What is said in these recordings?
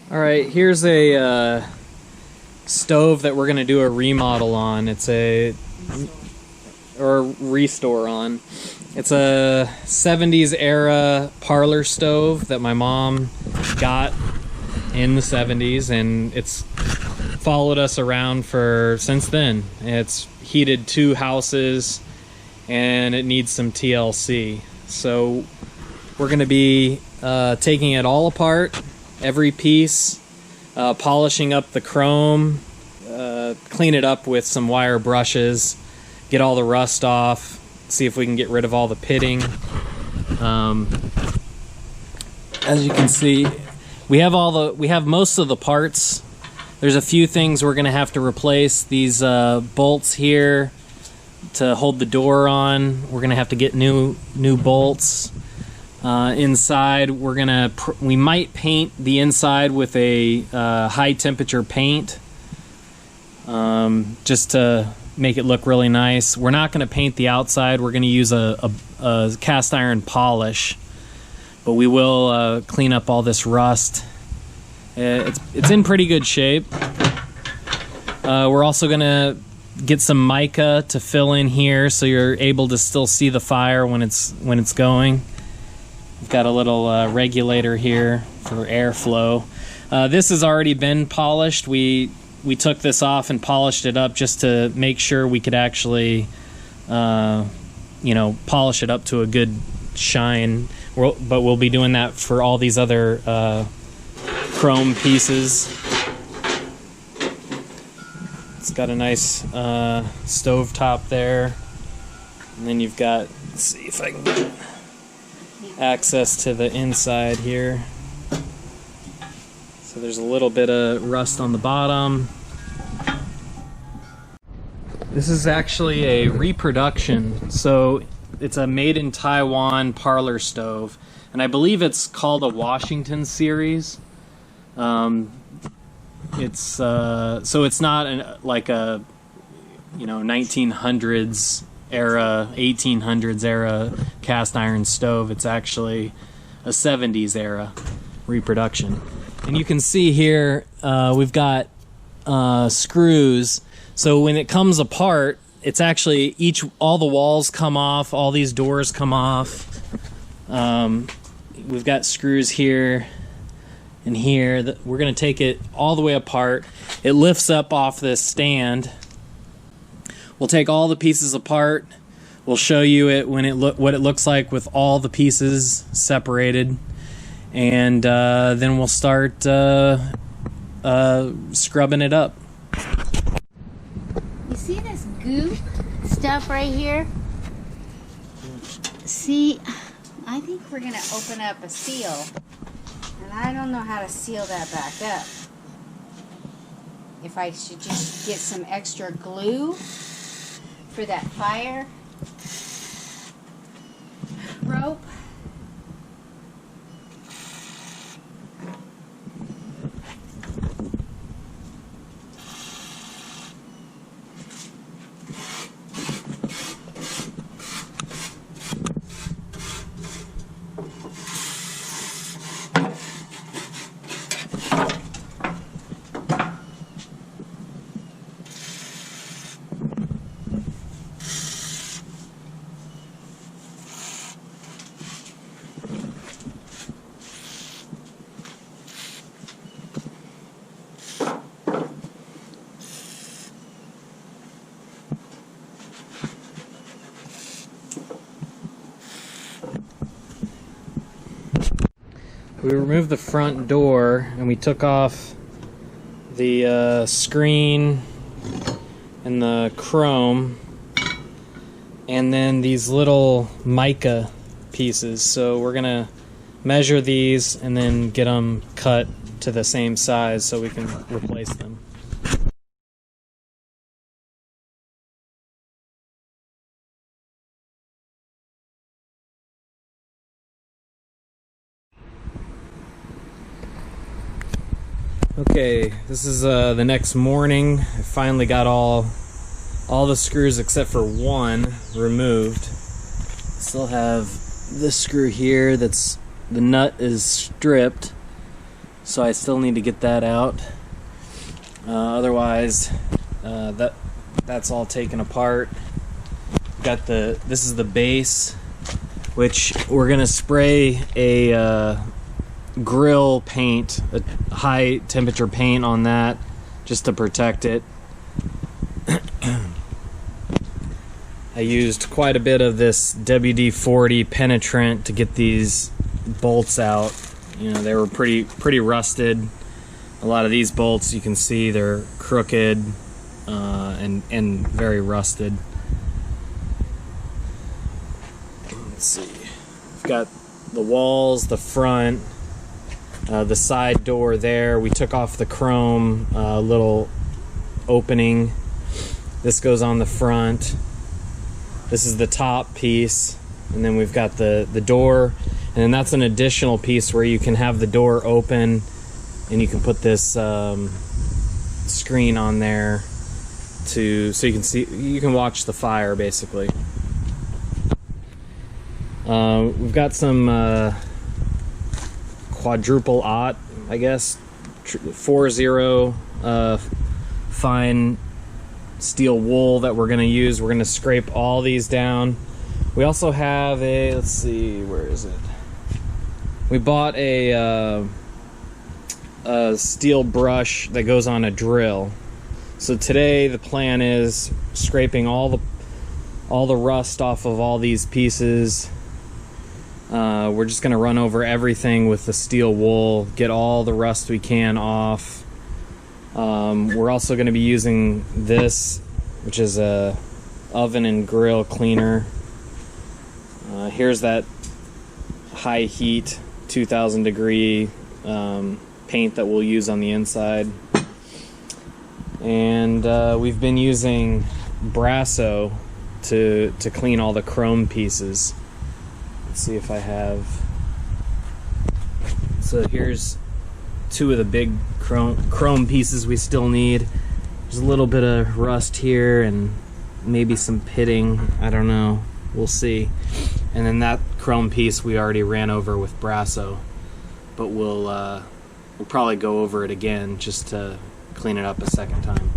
Alright, here's a stove that we're going to do a remodel on. It's a... or restore on. It's a 70s era Parlor stove that my mom got in the 70s, and it's followed us around since then. It's heated 2 houses and it needs some TLC. So we're going to be taking it all apart, every piece, polishing up the chrome, clean it up with some wire brushes, get all the rust off, see if we can get rid of all the pitting. As you can see, we have most of the parts. There's a few things we're gonna have to replace. These bolts here to hold the door on, we're gonna have to get new bolts. Inside, we might paint the inside with a high temperature paint, just to make it look really nice. We're not going to paint the outside. We're going to use a cast iron polish, but we will clean up all this rust. It's in pretty good shape. We're also going to get some mica to fill in here so you're able to still see the fire when it's going. We've got a little regulator here for airflow. This has already been polished. We took this off and polished it up just to make sure we could actually, polish it up to a good shine. But we'll be doing that for all these other chrome pieces. It's got a nice stove top there. And then you've got, let's see if I can get access to the inside here. So there's a little bit of rust on the bottom. This is actually a reproduction, so it's a made in Taiwan Parlor stove, and I believe it's called a Washington series. It's not like a 1900s era, 1800s era cast iron stove. It's actually a 70s era reproduction. And you can see here we've got screws, so when it comes apart, it's actually all the walls come off, all these doors come off. We've got screws here and here. We're going to take it all the way apart. It lifts up off this stand. We'll take all the pieces apart. We'll show you what it looks like with all the pieces separated, and then we'll start scrubbing it up. You see this goo stuff right here? See, I think we're gonna open up a seal, and I don't know how to seal that back up. If I should just get some extra glue for that fire rope. We removed the front door and we took off the screen and the chrome, and then these little mica pieces. So we're gonna measure these and then get them cut to the same size so we can replace them. Okay, this is the next morning. I finally got all the screws except for one removed. Still have this screw here the nut is stripped. so I still need to get that out. Otherwise, that's all taken apart. This is the base, which we're gonna spray a grill paint, a high temperature paint on that, just to protect it. I used quite a bit of this WD-40 penetrant to get these bolts out. You know, they were pretty rusted. A lot of these bolts, you can see they're crooked and very rusted. Let's see. We've got the walls, the front, the side door there. We took off the chrome little opening. This goes on the front. This is the top piece, and then we've got the door, and then that's an additional piece where you can have the door open and you can put this screen on there so you can watch the fire basically. We've got some quadruple aught, I guess, 4-0 fine steel wool that we're going to use. We're going to scrape all these down. We also have let's see, where is it? We bought a steel brush that goes on a drill. So today the plan is scraping all the rust off of all these pieces. We're just going to run over everything with the steel wool, get all the rust we can off. We're also going to be using this, which is a oven and grill cleaner. Here's that high heat 2000 degree paint that we'll use on the inside. And we've been using Brasso to clean all the chrome pieces. Let's see if I have. So here's two of the big chrome pieces we still need. There's a little bit of rust here and maybe some pitting, I don't know, we'll see. And then that chrome piece we already ran over with Brasso, but we'll probably go over it again just to clean it up a second time.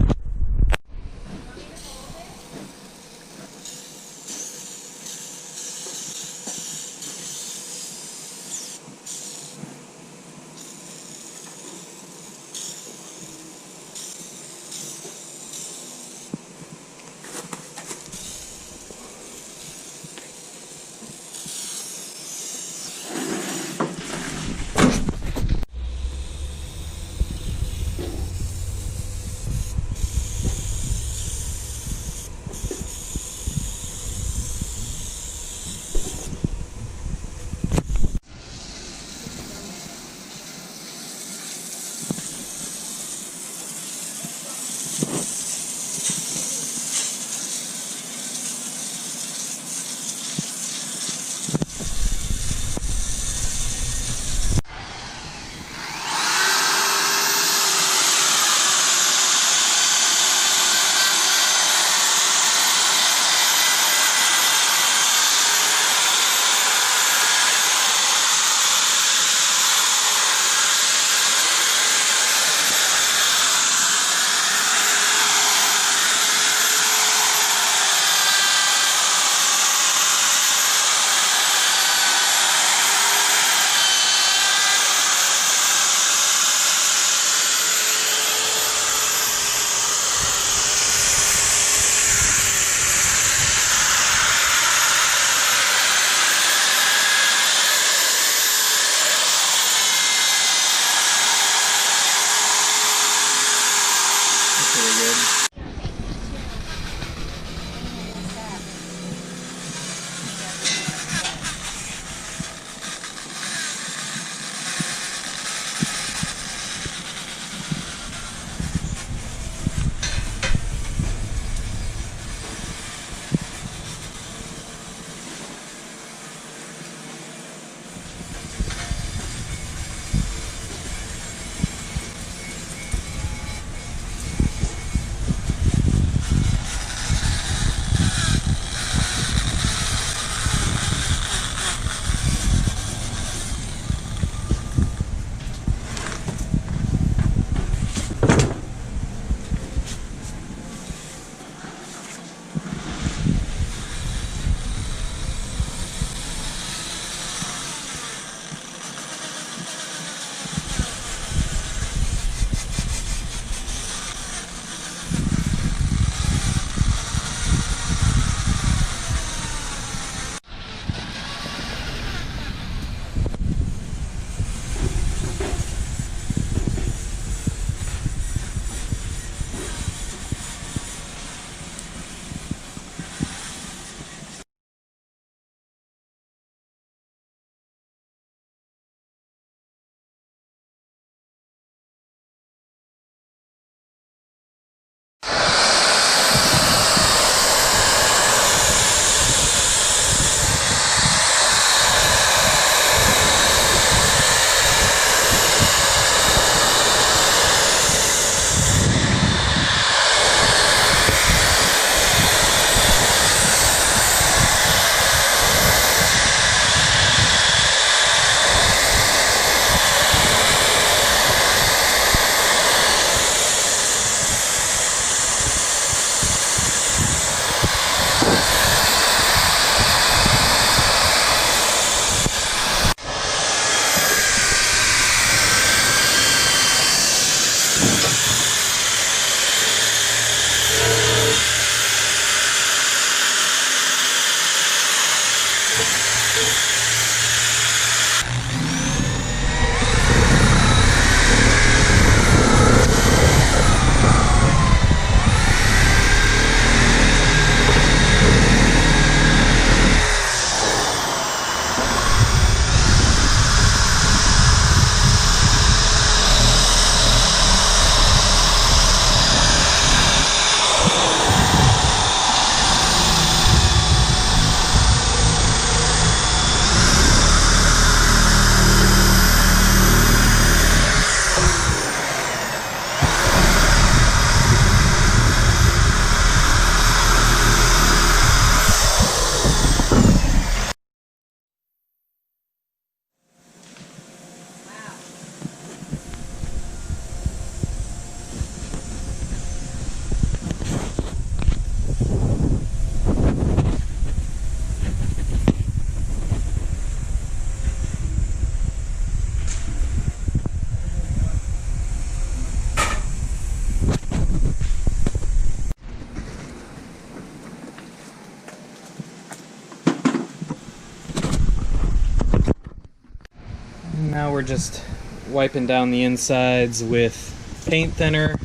we're just wiping down the insides with paint thinner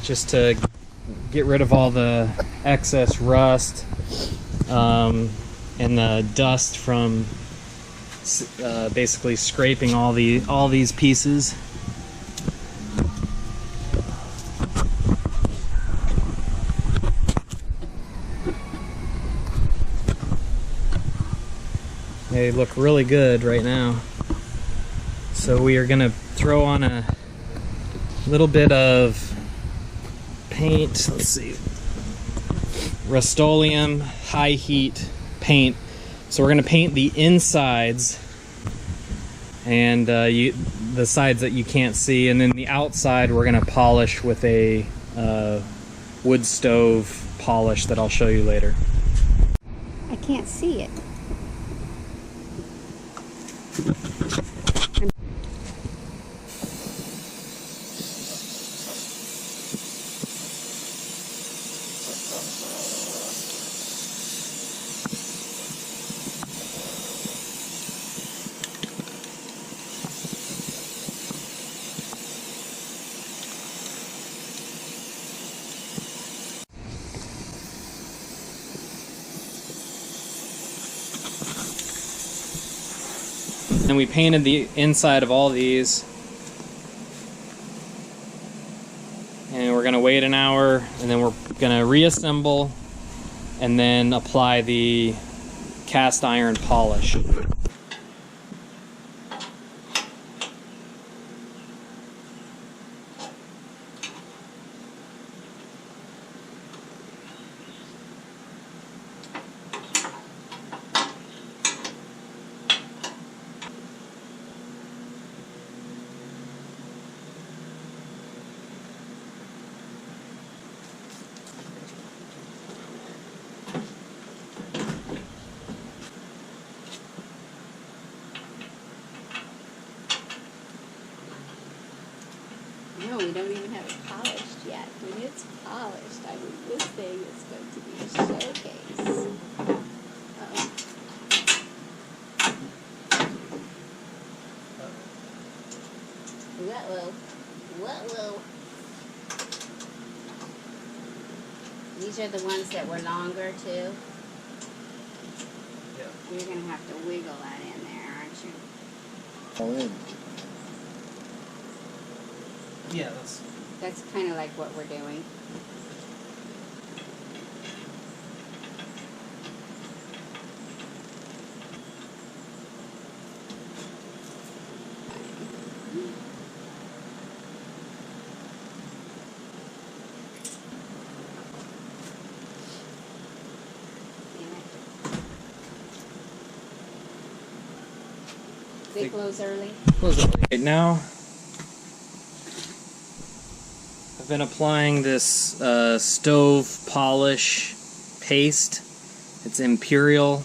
just to get rid of all the excess rust and the dust from basically scraping all these pieces. They look really good right now. So we are gonna throw on a little bit of paint. Let's see, Rust-Oleum high heat paint. So we're gonna paint the insides and the sides that you can't see, and then the outside we're gonna polish with a wood stove polish that I'll show you later. I can't see it. And we painted the inside of all these. And we're gonna wait an hour, and then we're gonna reassemble and then apply the cast iron polish. No, we don't even have it polished yet. When it's polished, I mean, this thing is going to be a showcase. Uh-oh. Whoa. These are the ones that were longer, too? Yeah. You're going to have to wiggle that in there, aren't you? All in. Yeah, That's kind of like what we're doing. They close early. Right now, I've been applying this stove polish paste. It's Imperial.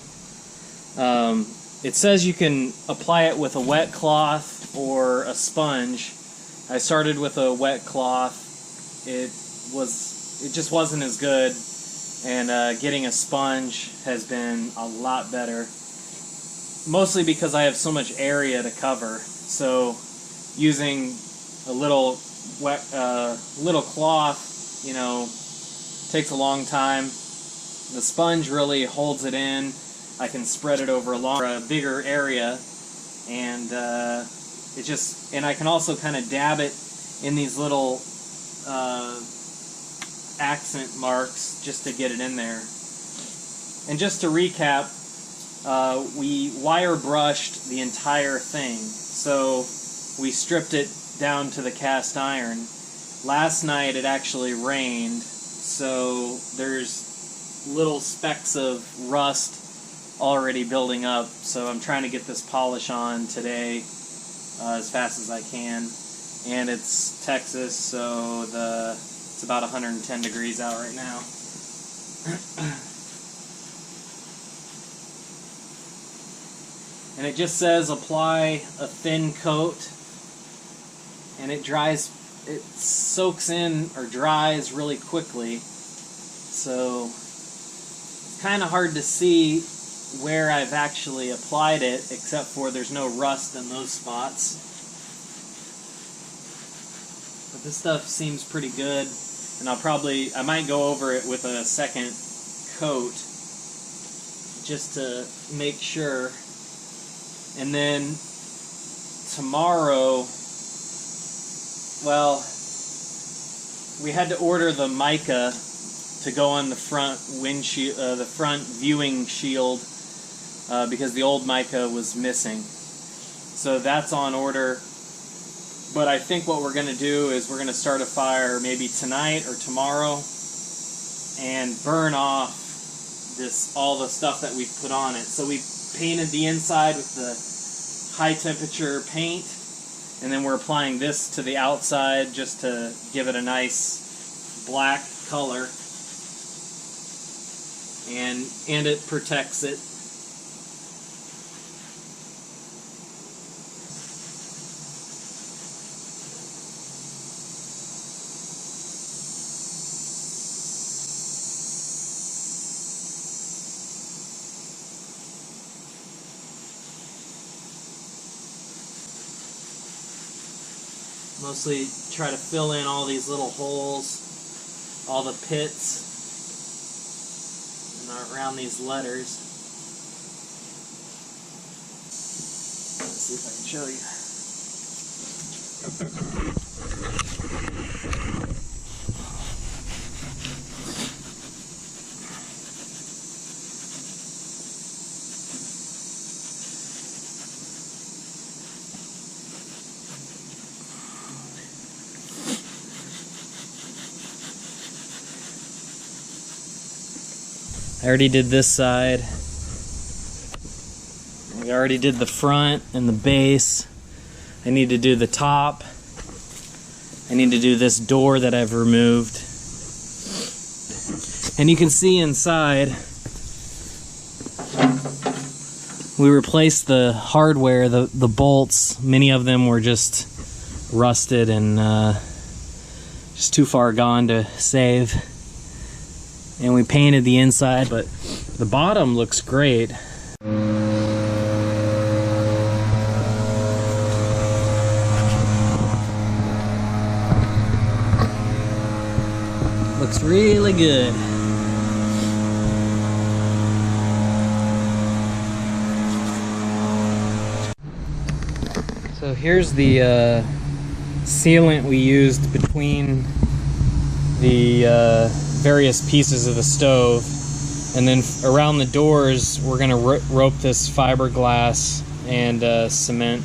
It says you can apply it with a wet cloth or a sponge. I started with a wet cloth. It just wasn't as good, and getting a sponge has been a lot better. Mostly because I have so much area to cover. So using a little wet, little cloth, you know, takes a long time. The sponge really holds it in. I can spread it over a bigger area, and and I can also kind of dab it in these little accent marks just to get it in there. And just to recap, we wire brushed the entire thing. So we stripped it down to the cast iron. Last night it actually rained, so there's little specks of rust already building up. So I'm trying to get this polish on today as fast as I can. And it's Texas, so it's about 110 degrees out right now. And it just says apply a thin coat, and it soaks in or dries really quickly. So it's kind of hard to see where I've actually applied it, except for there's no rust in those spots. But this stuff seems pretty good, and I might go over it with a second coat just to make sure. And then tomorrow, well, we had to order the mica to go on the front windshield, the front viewing shield, because the old mica was missing. So that's on order. But I think what we're going to do is we're going to start a fire maybe tonight or tomorrow and burn off all the stuff that we've put on it. So we painted the inside with the high temperature paint, and then we're applying this to the outside just to give it a nice black color, and it protects it. Mostly try to fill in all these little holes, all the pits, and around these letters. Let's see if I can show you. I already did this side. We already did the front and the base. I need to do the top. I need to do this door that I've removed. And you can see inside, we replaced the hardware, the bolts. Many of them were just rusted and just too far gone to save. And we painted the inside, but the bottom looks great. Looks really good. So here's the sealant we used between the various pieces of the stove, and then around the doors we're going to rope this fiberglass and cement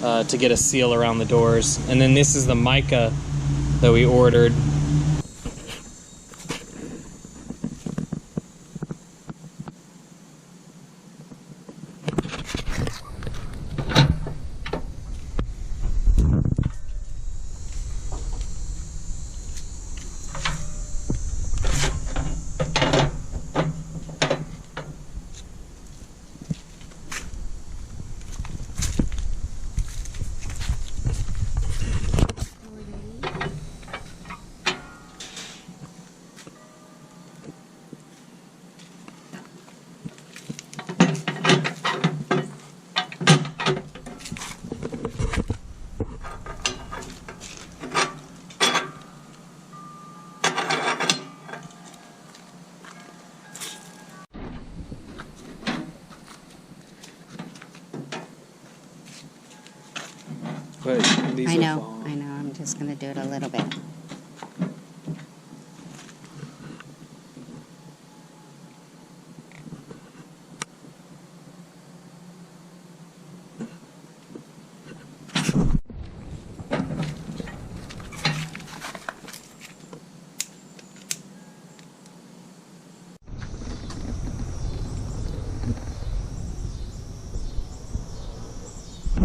to get a seal around the doors. And then this is the mica that we ordered. But these I will know, fall. I know. I'm just going to do it a little bit.